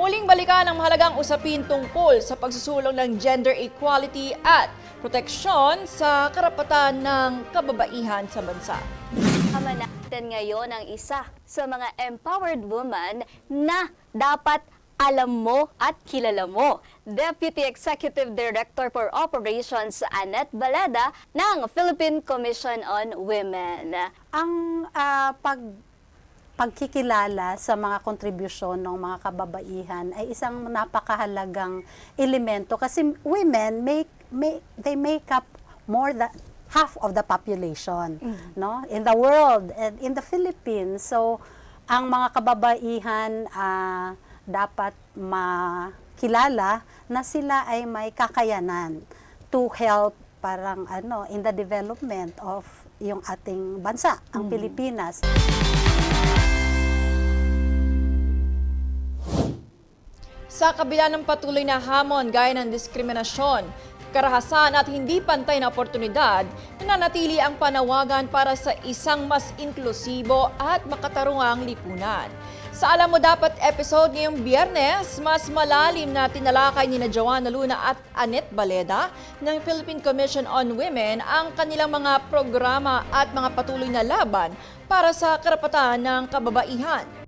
Muling balikan ang mahalagang usapin tungkol sa pagsusulong ng gender equality at proteksyon sa karapatan ng kababaihan sa bansa. Kasama natin ngayon ang isa sa mga empowered woman na dapat alam mo at kilala mo. Deputy Executive Director for Operations Annette Baleda ng Philippine Commission on Women. Ang pagkikilala sa mga kontribusyon ng mga kababaihan ay isang napakahalagang elemento kasi women they make up more than half of the population, no, in the world and in the Philippines. So ang mga kababaihan dapat makilala na sila ay may kakayanan to help in the development of yung ating bansa, ang Pilipinas. Sa kabila ng patuloy na hamon gaya ng diskriminasyon, karahasan at hindi pantay na oportunidad, nananatili ang panawagan para sa isang mas inklusibo at makatarungang lipunan. Sa Alam Mo Dapat episode ngayong Biyernes, mas malalim na tinalakay ni Joanna Luna at Annette Baleda ng Philippine Commission on Women ang kanilang mga programa at mga patuloy na laban para sa karapatan ng kababaihan.